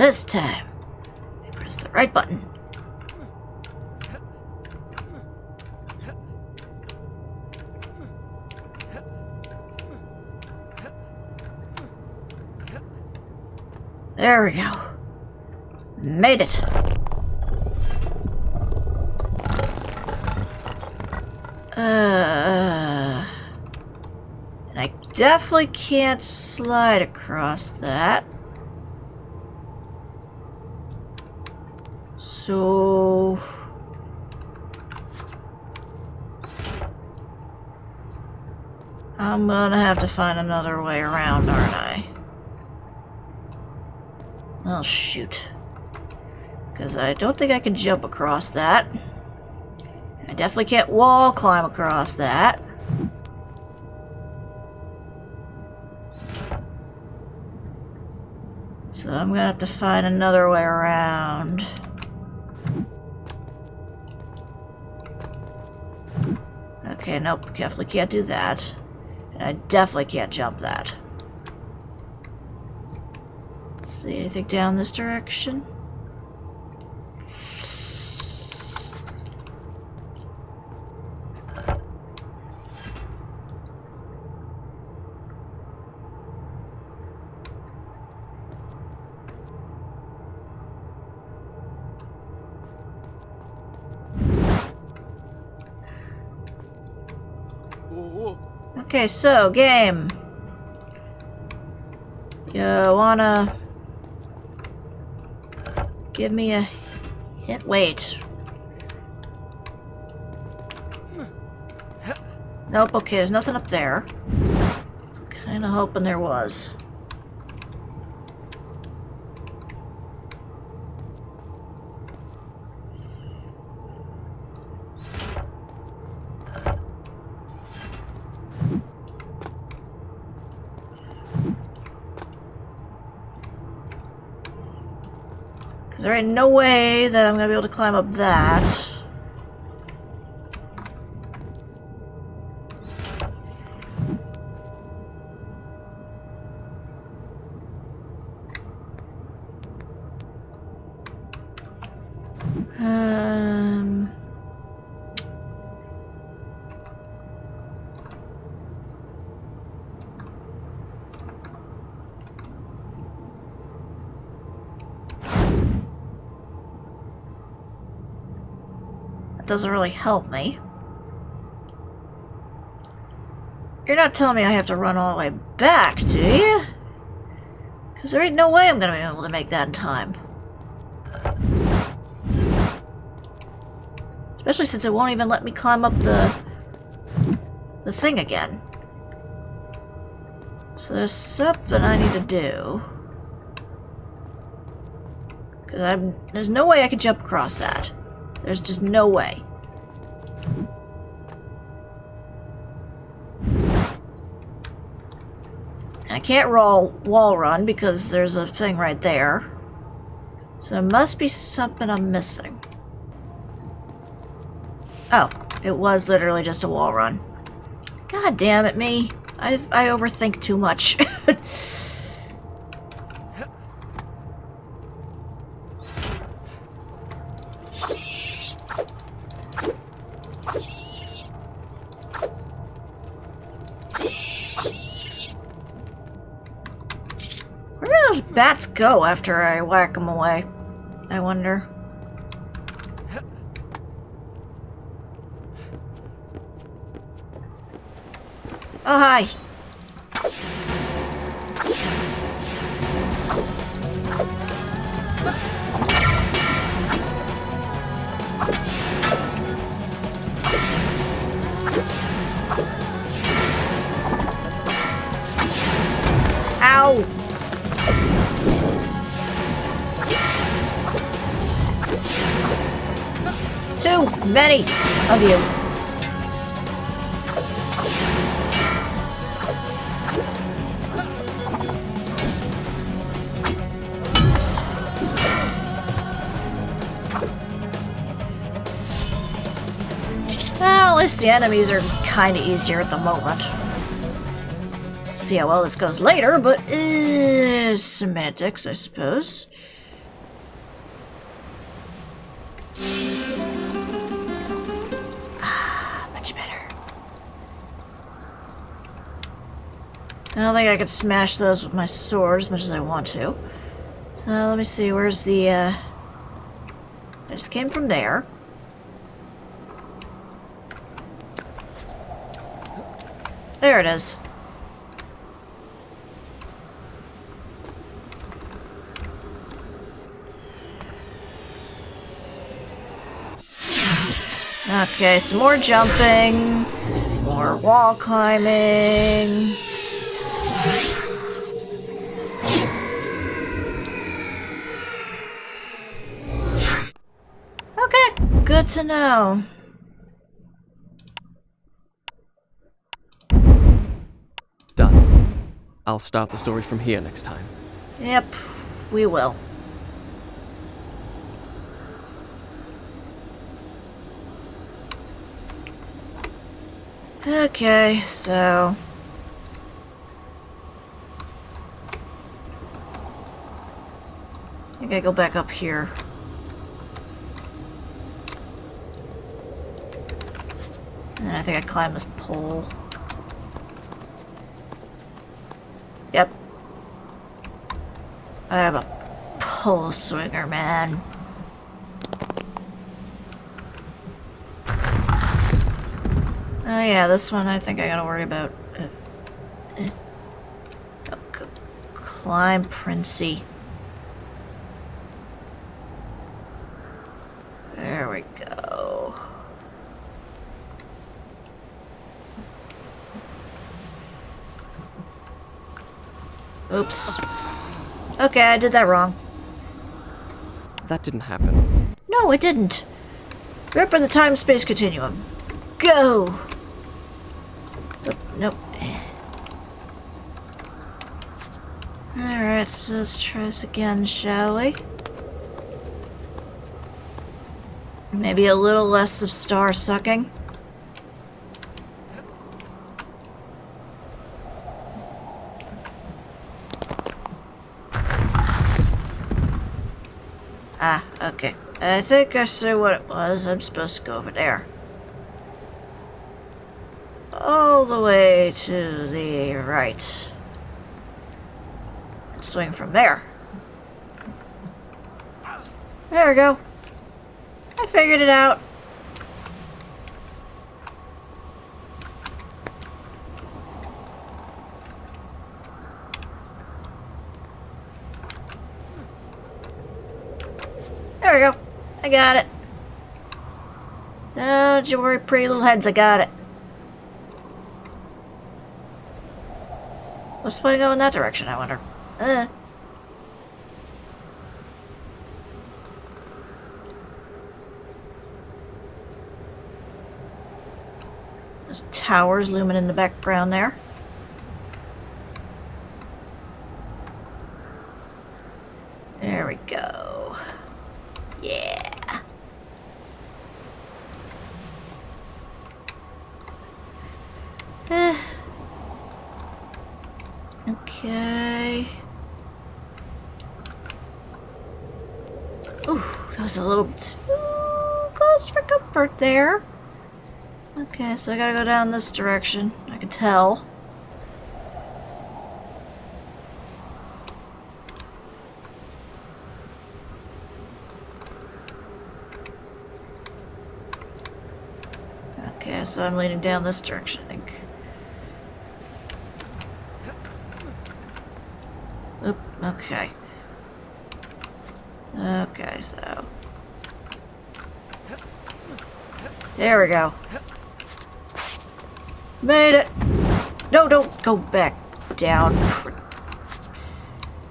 this time. I pressed the right button. There we go. Made it. And I definitely can't slide across that. So... I'm gonna have to find another way around, aren't I? Oh, shoot. Because I don't think I can jump across that. I definitely can't wall climb across that. So I'm gonna have to find another way around. Okay, nope, definitely can't do that. And I definitely can't jump that. See anything down this direction? Okay, so game. You wanna give me a hint? Wait. Nope, okay, there's nothing up there. I was kinda hoping there was. There ain't no way that I'm gonna be able to climb up that. Doesn't really help me. You're not telling me I have to run all the way back, do you? Because there ain't no way I'm gonna be able to make that in time. Especially since it won't even let me climb up the thing again. So there's something I need to do. Because there's no way I can jump across that. There's just no way. I can't wall run because there's a thing right there. So there must be something I'm missing. Oh, it was literally just a wall run. God damn it, me. I overthink too much. Bats go after I whack them away, I wonder. Oh, hi. Ow! Too many of you. Well, at least the enemies are kind of easier at the moment. See how well this goes later, but semantics, I suppose. don't think I could smash those with my sword as much as I want to. So let me see, where's the, I just came from there. There it is. Okay, some more jumping, more wall climbing. Okay, good to know. Done. I'll start the story from here next time. Yep, we will. Okay, so... I gotta go back up here. And I think I climb this pole. Yep. I have a pole swinger, man. Oh yeah, this one I think I gotta worry about. Climb, Princey. There we go. Oops. Okay, I did that wrong. That didn't happen. No, it didn't. Rip in the time-space continuum. Go! Nope. Alright, so let's try this again, shall we? Maybe a little less of star sucking. Ah, okay. I think I see what it was. I'm supposed to go over there. All the way to the right. And swing from there. There we go. I figured it out. There we go. I got it. Don't you worry, pretty little heads, I got it. What's the point of going in that direction, I wonder? There's towers looming in the background there. There we go. Yeah. Okay. Ooh, that was a little too close for comfort there. Okay, so I gotta go down this direction. I can tell. Okay, so I'm leading down this direction, I think. Oop, okay. Okay, so... there we go. Made it! No, don't go back down.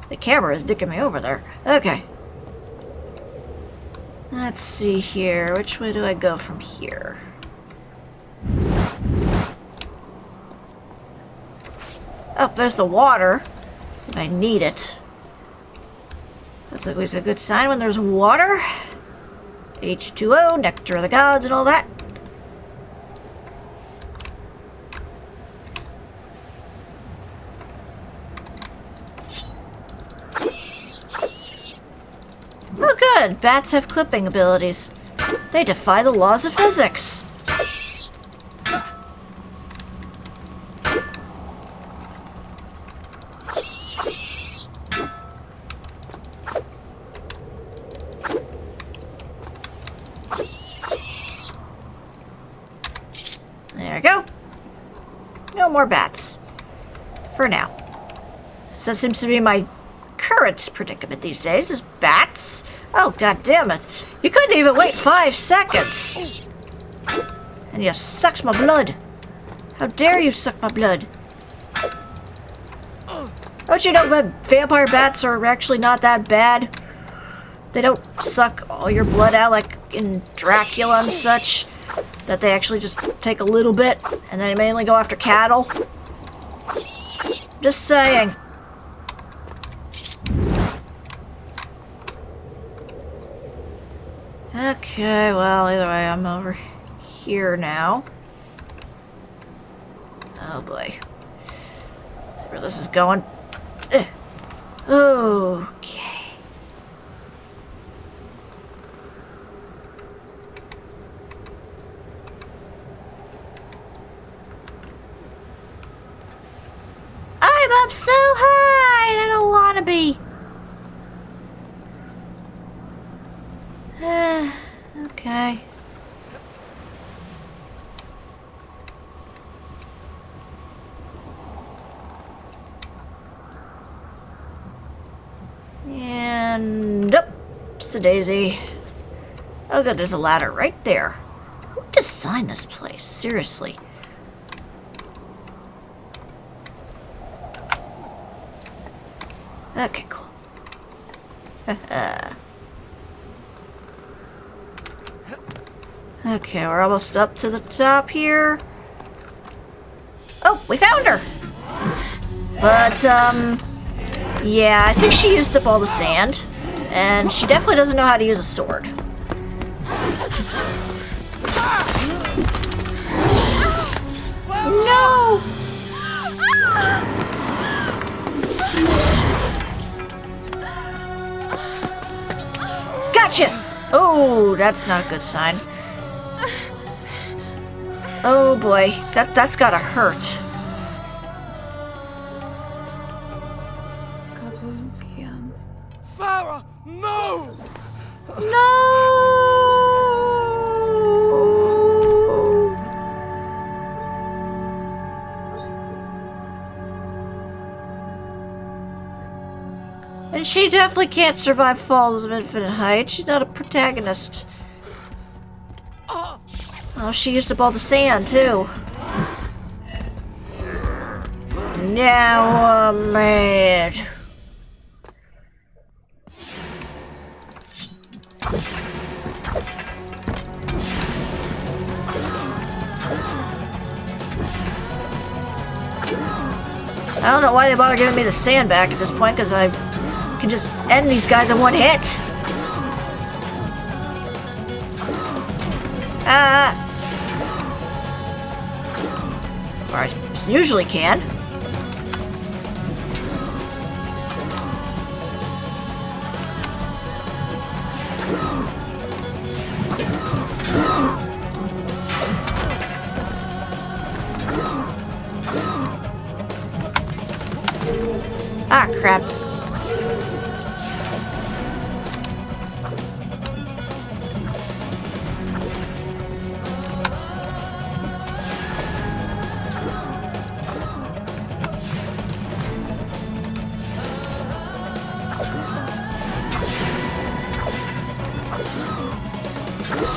The camera is dicking me over there. Okay. Let's see here. Which way do I go from here? Oh, there's the water. If I need it. That's always a good sign when there's water. H2O, nectar of the gods, and all that. Oh good, bats have clipping abilities. They defy the laws of physics. No more bats. For now. So that seems to be my current predicament these days, is bats. Oh, god damn it. You couldn't even wait 5 seconds. And you sucked my blood. How dare you suck my blood? Don't you know that vampire bats are actually not that bad? They don't suck all your blood out like in Dracula and such. That they actually just take a little bit and they mainly go after cattle. Just saying. Okay, well, either way, I'm over here now. Oh boy. Let's see where this is going. Okay. I'm up so high and I don't want to be. Okay. And oops, a daisy. Oh good, there's a ladder right there. Who designed this place? Seriously. Okay, cool. Okay, we're almost up to the top here. Oh, we found her! But, yeah, I think she used up all the sand. And she definitely doesn't know how to use a sword. No! Gotcha! Oh, that's not a good sign. Oh boy, that's gotta hurt. KAKOLOOKIYAM. Farrah, no! No! And she definitely can't survive falls of infinite height. She's not a protagonist. Oh, she used up all the sand, too. Now I'm mad. I don't know why they bother giving me the sand back at this point, because I can just end these guys in one hit. Or I usually can. Ah, crap.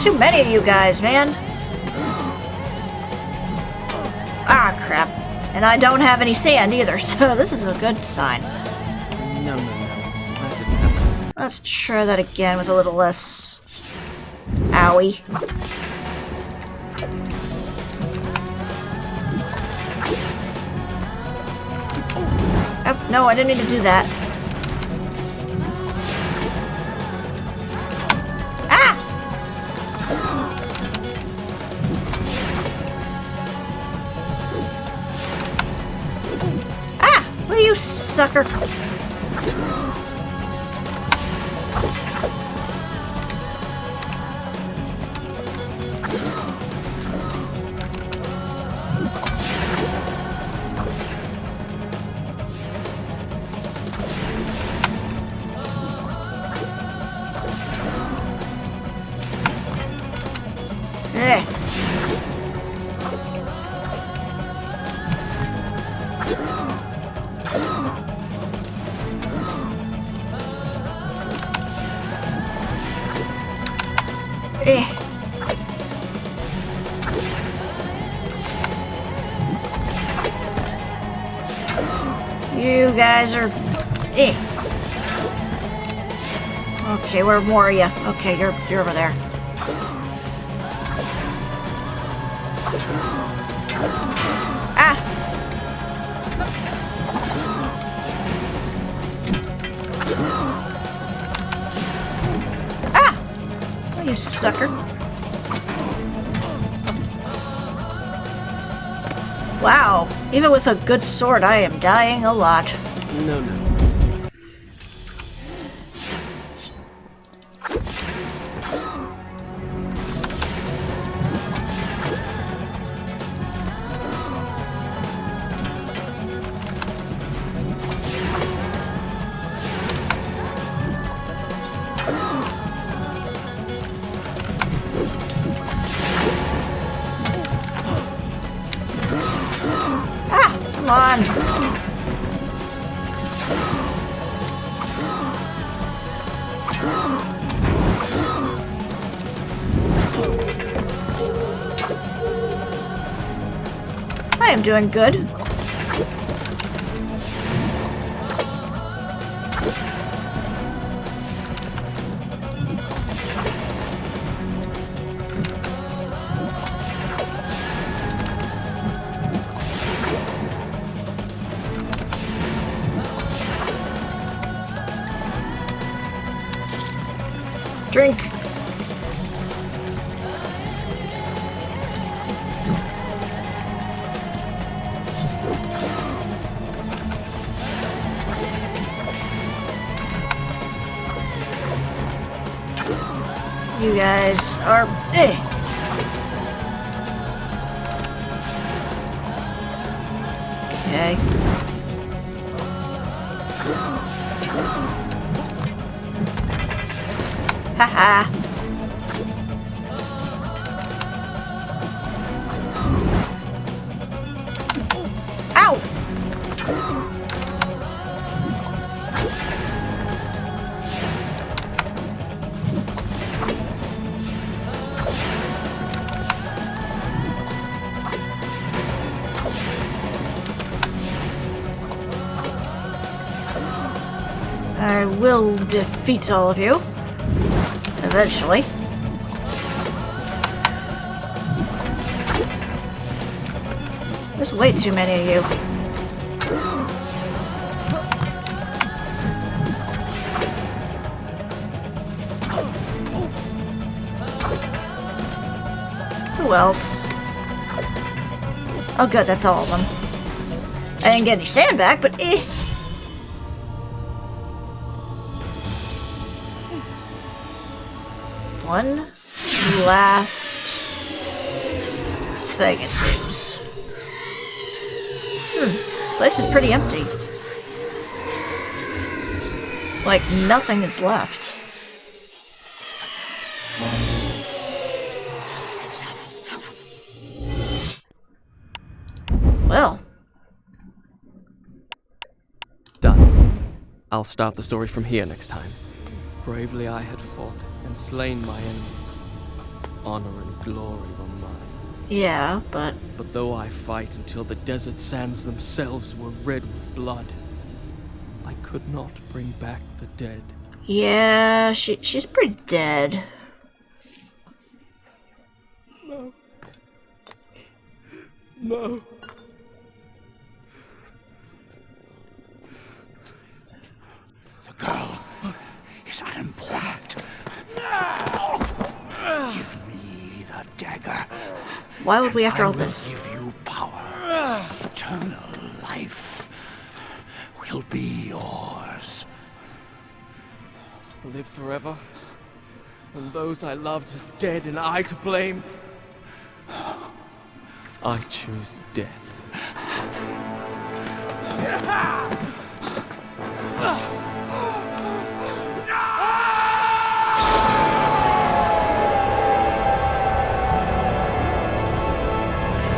Too many of you guys, man. Ah, crap. And I don't have any sand either, so this is a good sign. No. That didn't happen. Let's try that again with a little less... Owie. Oh, no, I didn't mean to do that. You sucker. You guys are... Okay, where more are you? Okay, you're over there. Ah! Ah! Oh, you sucker. Wow, even with a good sword, I am dying a lot. No, no. Come on. I am doing good. Drink. You guys are... Okay. Haha. Ow! I will defeat all of you. Eventually. There's way too many of you. Who else? Oh good, that's all of them. I didn't get any sand back, but eh. One last thing, it seems. Place is pretty empty. Like, nothing is left. Well. Done. I'll start the story from here next time. Bravely I had fought and slain my enemies. Honor and glory were mine. Yeah, but though I fight until the desert sands themselves were red with blood, I could not bring back the dead. yeah, she's pretty dead. No. No. The girl is unimportant. Give me the dagger. Why would we after all I will this? give you power. Eternal life will be yours. Live forever, and those I loved are dead and I to blame. I choose death.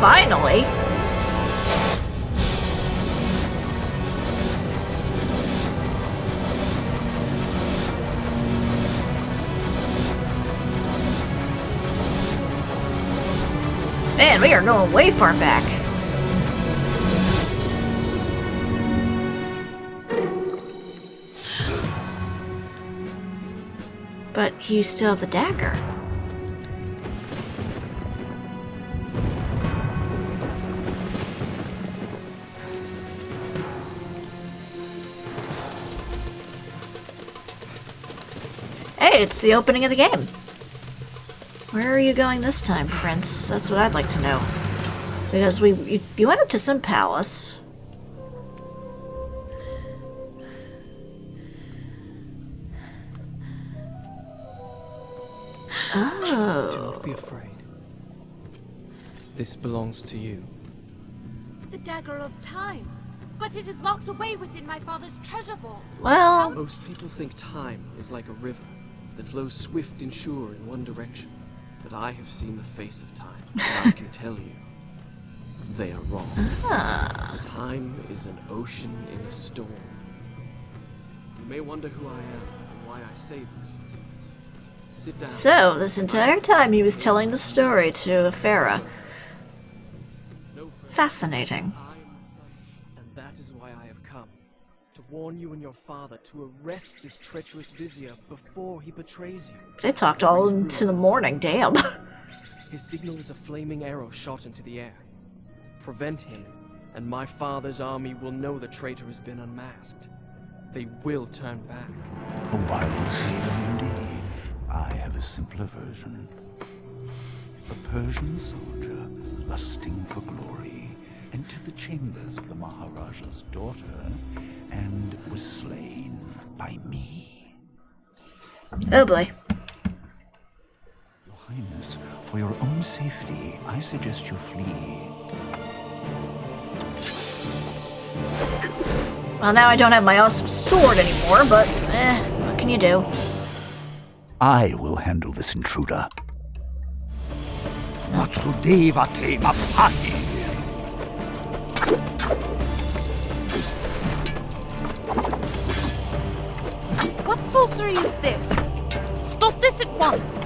Finally? Man, we are going way far back. But you still have the dagger. Hey, it's the opening of the game. Where are you going this time, Prince? That's what I'd like to know. Because you went up to some palace. Oh. Do not be afraid. This belongs to you. The dagger of time. But it is locked away within my father's treasure vault. Well, Most people think time is like a river that flows swift and sure in one direction. But I have seen the face of time, and I can tell you, they are wrong. Time is an ocean in a storm. You may wonder who I am and why I say this. Sit down. so this entire time he was telling the story to Farrah. No further. Fascinating. I am the son, and that is why I have come. To warn you and your father to arrest this treacherous vizier before he betrays you. They talked all into the morning, damn. His signal is a flaming arrow shot into the air. Prevent him, and my father's army will know the traitor has been unmasked. They will turn back. A wild tale indeed. I have a simpler version. A Persian soldier, lusting for glory, entered the chambers of the Maharaja's daughter and was slain by me. Oh boy. Your Highness, for your own safety, I suggest you flee. Well, now I don't have my awesome sword anymore, but what can you do? I will handle this intruder. Matrudevate mapahi. What sorcery is this? Stop this at once!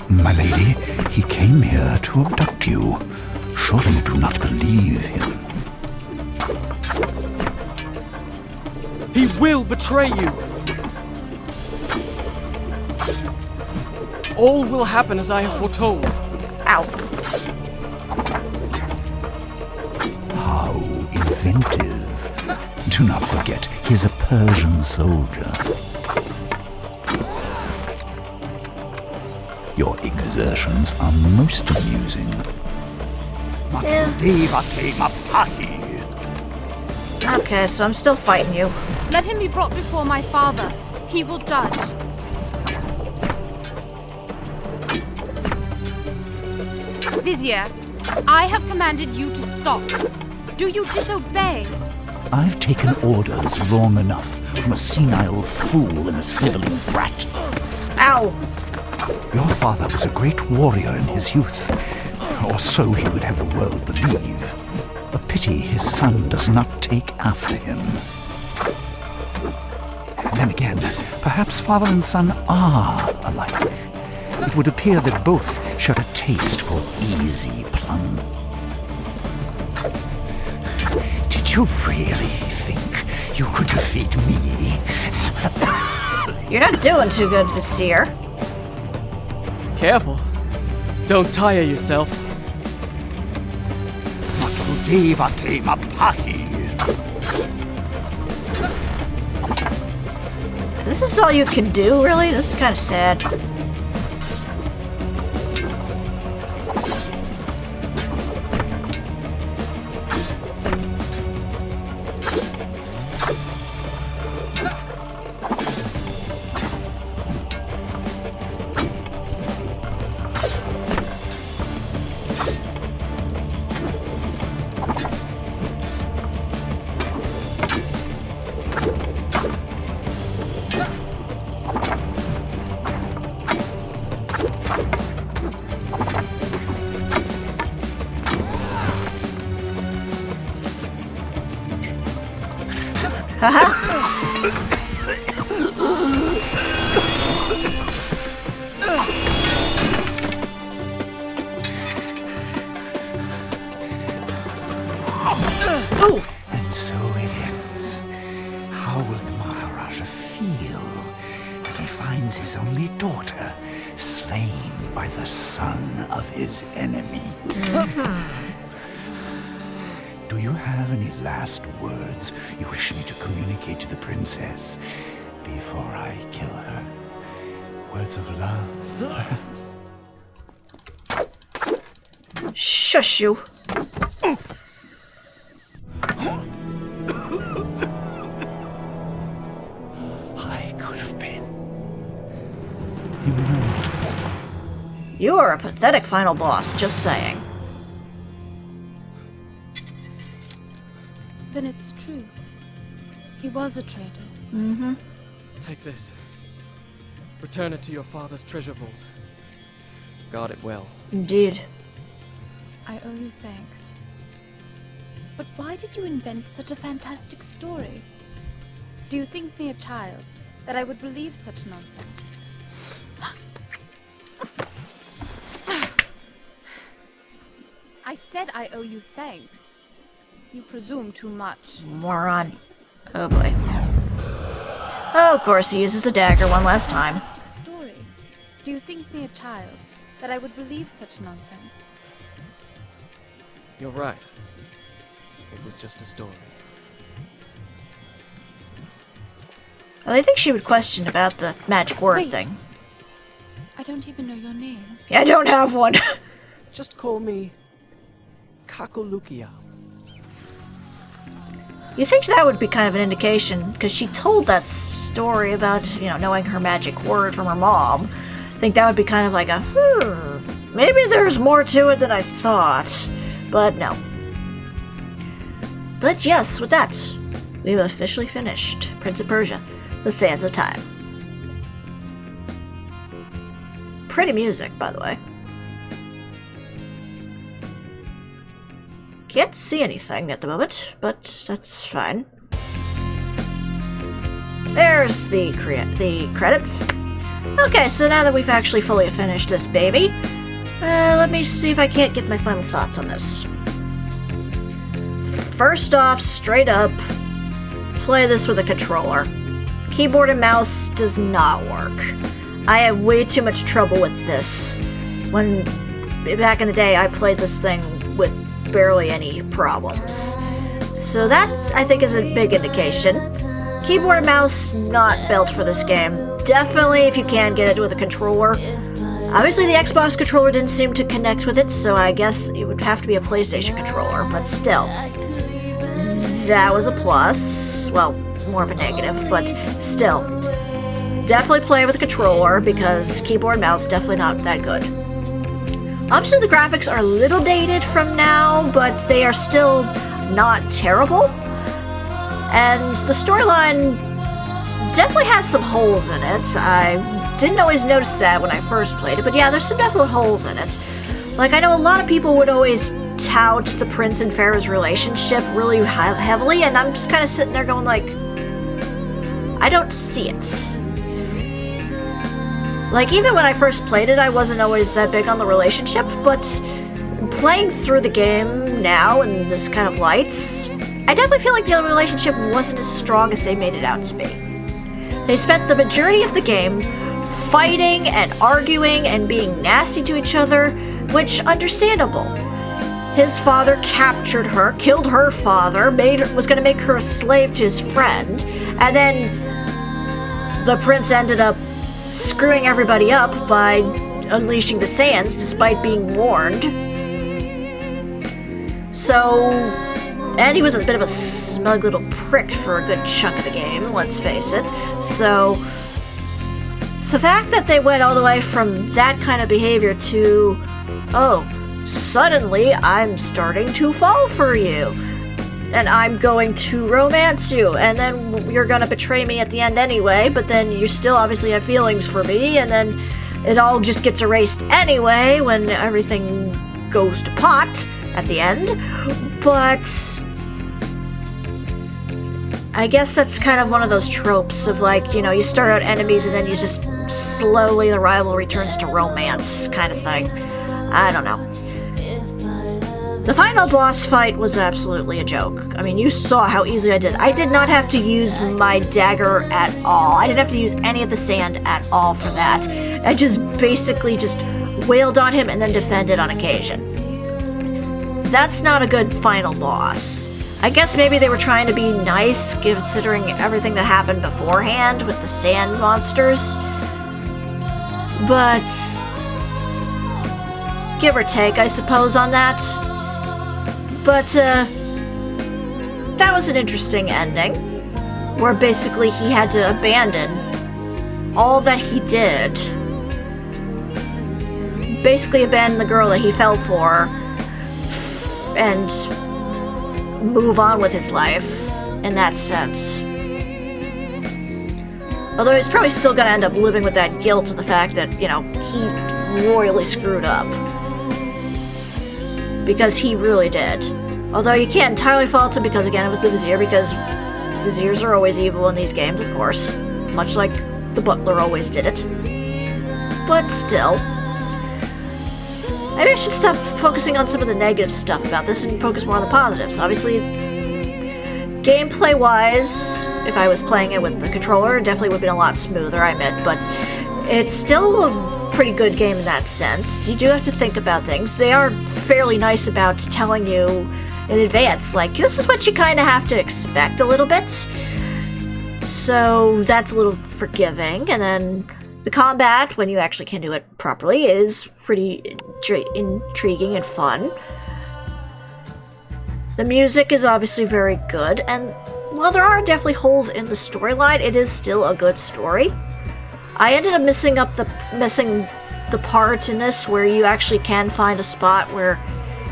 My lady, he came here to abduct you. Surely you do not believe him. He will betray you! All will happen as I have foretold. Ow. How inventive. Do not forget, he is a Persian soldier. Your exertions are most amusing. Okay, so I'm still fighting you. Let him be brought before my father. He will judge. Vizier, I have commanded you to stop. Do you disobey? I've taken orders long enough from a senile fool and a sniveling brat. Ow. Your father was a great warrior in his youth, or so he would have the world believe. A pity his son does not take after him. And then again, perhaps father and son are alike. It would appear that both share a taste for easy plum. Did you really think you could defeat me? You're not doing too good, Vizier. Careful. Don't tire yourself. Matrudevate mapahi. This is all you can do, really? This is kind of sad. the son of his enemy. Do you have any last words you wish me to communicate to the princess before I kill her? Words of love, perhaps? Shush you. I could have been immortal. You are a pathetic final boss, just saying. Then it's true. He was a traitor. Mm-hmm. Take this. Return it to your father's treasure vault. Guard it well. Indeed. I owe you thanks. But why did you invent such a fantastic story? Do you think me a child, that I would believe such nonsense? I said I owe you thanks. You presume too much. Moron. Oh boy. Oh, of course, he uses the dagger one last time. Fantastic story. Do you think me a child, that I would believe such nonsense? You're right. It was just a story. Well, I think she would question about the magic word Wait. thing. I don't even know your name. Yeah, I don't have one. Just call me KAKOLOOKIYAM. You think that would be kind of an indication, because she told that story about, you know, knowing her magic word from her mom. I think that would be kind of like a, maybe there's more to it than I thought. But no. But yes, with that, we've officially finished Prince of Persia, The Sands of Time. Pretty music, by the way. Can't see anything at the moment, but that's fine. There's the credits. Okay, so now that we've actually fully finished this baby, let me see if I can't get my final thoughts on this. First off, straight up, play this with a controller. Keyboard and mouse does not work. I had way too much trouble with this. When, back in the day, I played this thing with barely any problems. So that, I think, is a big indication. Keyboard and mouse, not built for this game. Definitely, if you can, get it with a controller. Obviously, the Xbox controller didn't seem to connect with it, so I guess it would have to be a PlayStation controller, but still. That was a plus. Well, more of a negative, but still. Definitely play with a controller, because keyboard and mouse, definitely not that good. Obviously, the graphics are a little dated from now, but they are still not terrible. And the storyline definitely has some holes in it. I didn't always notice that when I first played it, but yeah, there's some definite holes in it. Like, I know a lot of people would always tout the Prince and Farrah's relationship really heavily, and I'm just kind of sitting there going like, I don't see it. Like, even when I first played it, I wasn't always that big on the relationship, but playing through the game now in this kind of lights, I definitely feel like the relationship wasn't as strong as they made it out to be. They spent the majority of the game fighting and arguing and being nasty to each other, which, understandable. His father captured her, killed her father, was going to make her a slave to his friend, and then the prince ended up screwing everybody up by unleashing the sands despite being warned. So, and he was a bit of a smug little prick for a good chunk of the game, let's face it. So, the fact that they went all the way from that kind of behavior to, oh, suddenly I'm starting to fall for you, and I'm going to romance you, and then you're gonna betray me at the end anyway, but then you still obviously have feelings for me, and then it all just gets erased anyway when everything goes to pot at the end. But I guess that's kind of one of those tropes of, like, you know, you start out enemies and then you just slowly the rivalry turns to romance kind of thing. I don't know. The final boss fight was absolutely a joke. I mean, you saw how easily I did. I did not have to use my dagger at all. I didn't have to use any of the sand at all for that. I just basically just wailed on him and then defended on occasion. That's not a good final boss. I guess maybe they were trying to be nice considering everything that happened beforehand with the sand monsters. But give or take, I suppose, on that. But that was an interesting ending, where basically he had to abandon all that he did. Basically abandon the girl that he fell for and move on with his life in that sense. Although he's probably still gonna end up living with that guilt of the fact that, you know, he royally screwed up. Because he really did. Although you can't entirely fault him because, again, it was the Vizier, because Viziers are always evil in these games, of course. Much like the Butler always did it. But still. Maybe I should stop focusing on some of the negative stuff about this and focus more on the positives. Obviously, gameplay-wise, if I was playing it with the controller, it definitely would have been a lot smoother, I admit, but it's still a pretty good game in that sense. You do have to think about things. They are fairly nice about telling you in advance, like, this is what you kind of have to expect a little bit. So that's a little forgiving, and then the combat, when you actually can do it properly, is pretty intriguing and fun. The music is obviously very good, and while there are definitely holes in the storyline, it is still a good story. I ended up missing the part in this where you actually can find a spot where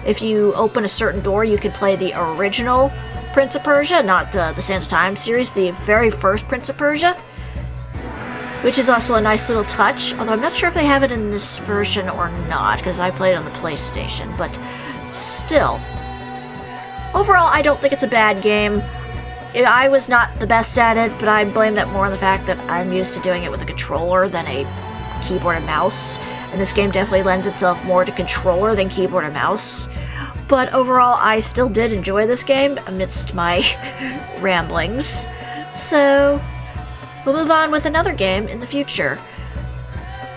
if you open a certain door, you can play the original Prince of Persia, not the Sands of Time series, the very first Prince of Persia, which is also a nice little touch, although I'm not sure if they have it in this version or not, because I played it on the PlayStation, but still. Overall, I don't think it's a bad game. I was not the best at it, but I blame that more on the fact that I'm used to doing it with a controller than a keyboard and mouse, and this game definitely lends itself more to controller than keyboard and mouse. But overall, I still did enjoy this game amidst my ramblings. So we'll move on with another game in the future.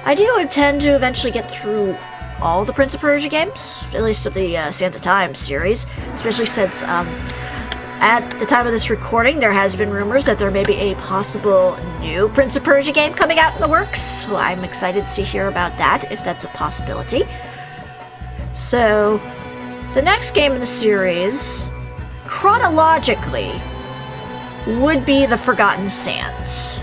I do intend to eventually get through all the Prince of Persia games, at least of the Sands of Time series, especially since at the time of this recording there has been rumors that there may be a possible new Prince of Persia game coming out in the works, so I'm excited to hear about that, if that's a possibility. So the next game in the series, chronologically, would be The Forgotten Sands,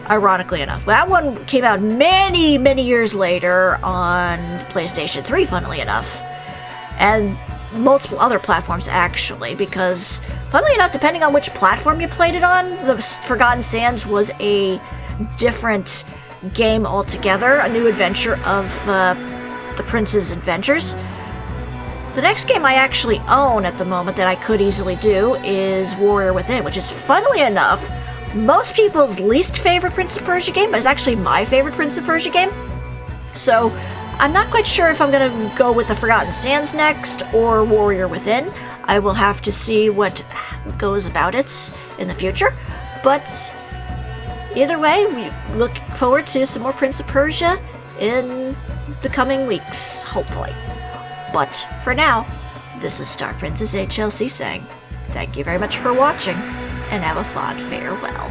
ironically enough. That one came out many, many years later on PlayStation 3, funnily enough. And multiple other platforms, actually, because, funnily enough, depending on which platform you played it on, The Forgotten Sands was a different game altogether, a new adventure of the Prince's adventures. The next game I actually own at the moment that I could easily do is Warrior Within, which is, funnily enough, most people's least favorite Prince of Persia game, but it's actually my favorite Prince of Persia game. So I'm not quite sure if I'm going to go with The Forgotten Sands next or Warrior Within. I will have to see what goes about it in the future. But either way, we look forward to some more Prince of Persia in the coming weeks, hopefully. But for now, this is StarPrincessHLC saying thank you very much for watching, and have a fond farewell.